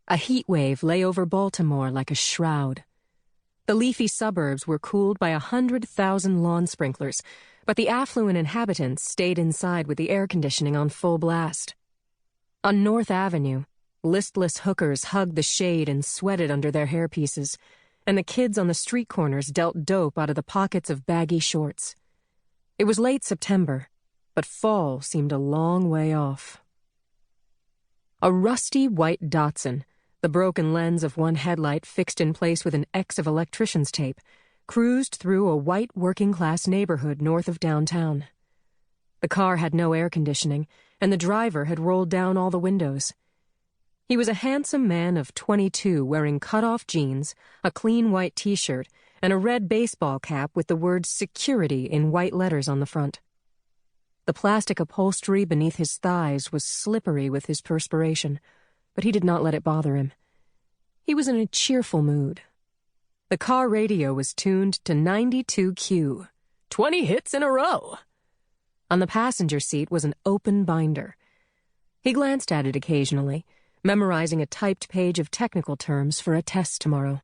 A heat wave lay over Baltimore like a shroud. The leafy suburbs were cooled by 100,000 lawn sprinklers, but the affluent inhabitants stayed inside with the air conditioning on full blast. On North Avenue, listless hookers hugged the shade and sweated under their hairpieces, and the kids on the street corners dealt dope out of the pockets of baggy shorts. It was late September, but fall seemed a long way off. A rusty white Datsun, the broken lens of one headlight fixed in place with an X of electrician's tape, cruised through a white working-class neighborhood north of downtown. The car had no air conditioning, and the driver had rolled down all the windows. He was a handsome man of 22 wearing cut-off jeans, a clean white t-shirt, and a red baseball cap with the word security in white letters on the front. The plastic upholstery beneath his thighs was slippery with his perspiration, but he did not let it bother him. He was in a cheerful mood. The car radio was tuned to 92Q. 20 hits in a row! On the passenger seat was an open binder. He glanced at it occasionally, memorizing a typed page of technical terms for a test tomorrow.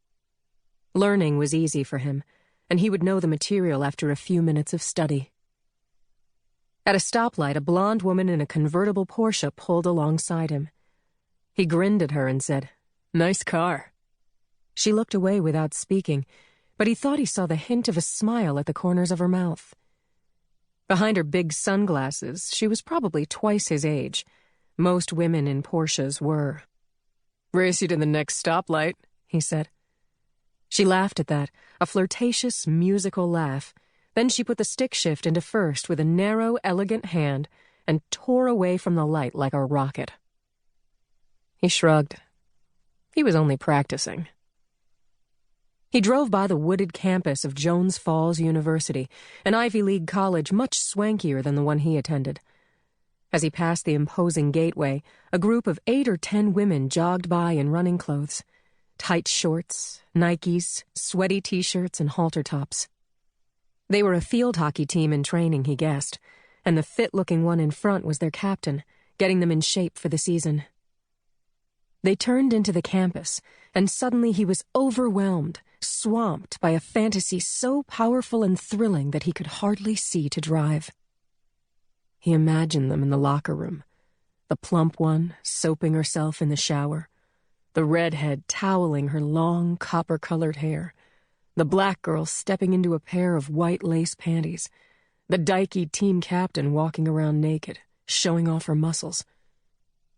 Learning was easy for him, and he would know the material after a few minutes of study. At a stoplight, a blonde woman in a convertible Porsche pulled alongside him. He grinned at her and said, "Nice car." She looked away without speaking, but he thought he saw the hint of a smile at the corners of her mouth. Behind her big sunglasses, she was probably twice his age. Most women in Porsches were. "Race you to the next stoplight," he said. She laughed at that, a flirtatious, musical laugh. Then she put the stick shift into first with a narrow, elegant hand and tore away from the light like a rocket. He shrugged. He was only practicing. He drove by the wooded campus of Jones Falls University, an Ivy League college much swankier than the one he attended. As he passed the imposing gateway, a group of 8 or 10 women jogged by in running clothes. Tight shorts, Nikes, sweaty t-shirts, and halter tops. They were a field hockey team in training, he guessed, and the fit-looking one in front was their captain, getting them in shape for the season. They turned into the campus, and suddenly he was overwhelmed, swamped by a fantasy so powerful and thrilling that he could hardly see to drive. He imagined them in the locker room, the plump one soaping herself in the shower, the redhead toweling her long copper-colored hair, the black girl stepping into a pair of white lace panties, the dykey team captain walking around naked, showing off her muscles,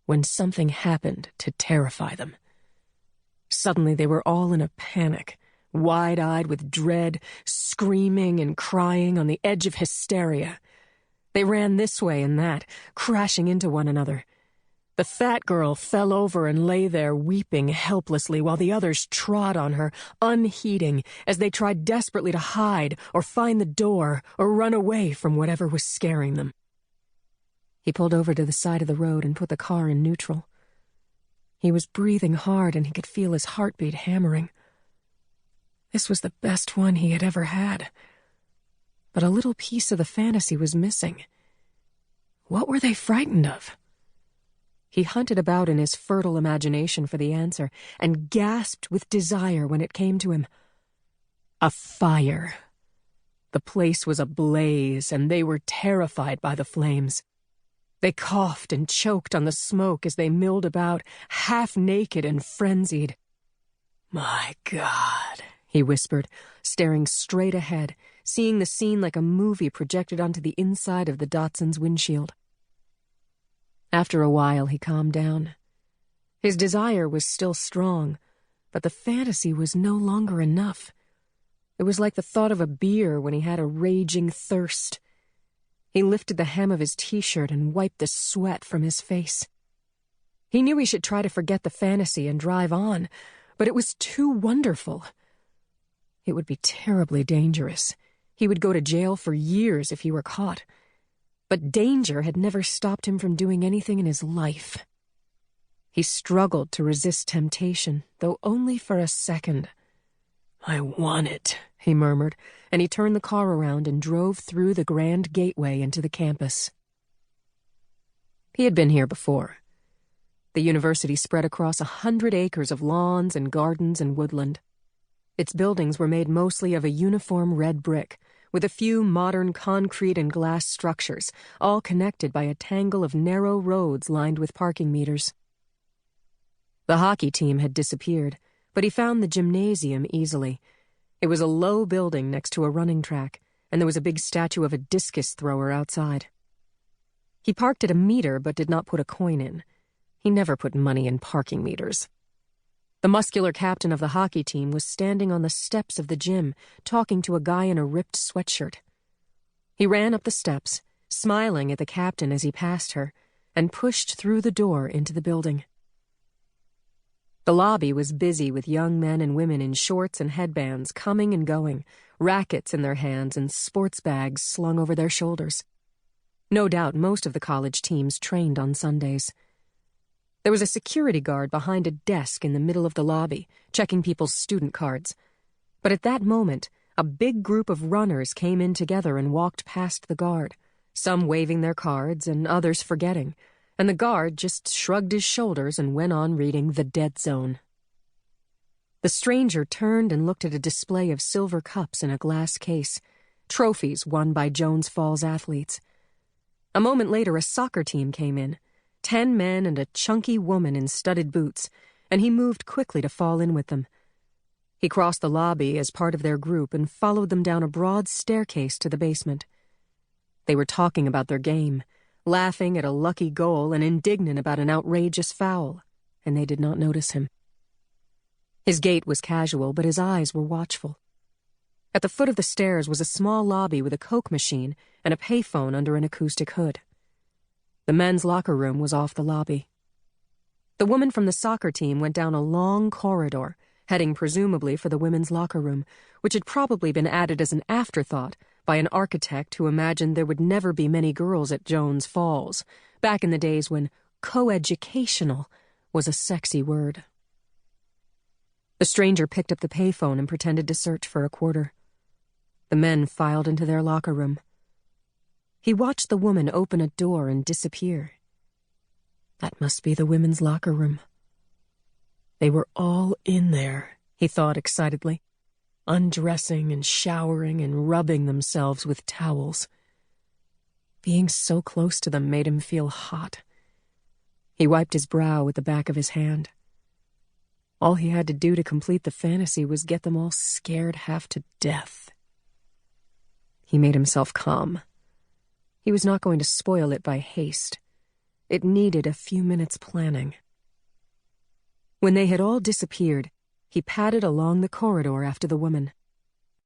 when something happened to terrify them. Suddenly they were all in a panic, wide-eyed with dread, screaming and crying on the edge of hysteria. They ran this way and that, crashing into one another. The fat girl fell over and lay there weeping helplessly while the others trod on her, unheeding, as they tried desperately to hide or find the door or run away from whatever was scaring them. He pulled over to the side of the road and put the car in neutral. He was breathing hard and he could feel his heartbeat hammering. This was the best one he had ever had. But a little piece of the fantasy was missing. What were they frightened of? He hunted about in his fertile imagination for the answer and gasped with desire when it came to him. A fire. The place was ablaze and they were terrified by the flames. They coughed and choked on the smoke as they milled about, half-naked and frenzied. "My God," he whispered, staring straight ahead, seeing the scene like a movie projected onto the inside of the Datsun's windshield. After a while, he calmed down. His desire was still strong, but the fantasy was no longer enough. It was like the thought of a beer when he had a raging thirst. He lifted the hem of his t-shirt and wiped the sweat from his face. He knew he should try to forget the fantasy and drive on, but it was too wonderful. It would be terribly dangerous. He would go to jail for years if he were caught. But danger had never stopped him from doing anything in his life. He struggled to resist temptation, though only for a second. "I want it," he murmured, and he turned the car around and drove through the grand gateway into the campus. He had been here before. The university spread across 100 acres of lawns and gardens and woodland. Its buildings were made mostly of a uniform red brick, with a few modern concrete and glass structures, all connected by a tangle of narrow roads lined with parking meters. The hockey team had disappeared, but he found the gymnasium easily. It was a low building next to a running track, and there was a big statue of a discus thrower outside. He parked at a meter but did not put a coin in. He never put money in parking meters. The muscular captain of the hockey team was standing on the steps of the gym, talking to a guy in a ripped sweatshirt. He ran up the steps, smiling at the captain as he passed her, and pushed through the door into the building. The lobby was busy with young men and women in shorts and headbands coming and going, rackets in their hands and sports bags slung over their shoulders. No doubt most of the college teams trained on Sundays. There was a security guard behind a desk in the middle of the lobby, checking people's student cards. But at that moment, a big group of runners came in together and walked past the guard, some waving their cards and others forgetting, and the guard just shrugged his shoulders and went on reading The Dead Zone. The stranger turned and looked at a display of silver cups in a glass case, trophies won by Jones Falls athletes. A moment later, a soccer team came in, 10 men and a chunky woman in studded boots, and he moved quickly to fall in with them. He crossed the lobby as part of their group and followed them down a broad staircase to the basement. They were talking about their game, laughing at a lucky goal and indignant about an outrageous foul, and they did not notice him. His gait was casual, but his eyes were watchful. At the foot of the stairs was a small lobby with a Coke machine and a payphone under an acoustic hood. The men's locker room was off the lobby. The woman from the soccer team went down a long corridor, heading presumably for the women's locker room, which had probably been added as an afterthought by an architect who imagined there would never be many girls at Jones Falls, back in the days when coeducational was a sexy word. The stranger picked up the payphone and pretended to search for a quarter. The men filed into their locker room. He watched the woman open a door and disappear. That must be the women's locker room. They were all in there, he thought excitedly, undressing and showering and rubbing themselves with towels. Being so close to them made him feel hot. He wiped his brow with the back of his hand. All he had to do to complete the fantasy was get them all scared half to death. He made himself calm. He was not going to spoil it by haste. It needed a few minutes planning. When they had all disappeared, he padded along the corridor after the woman.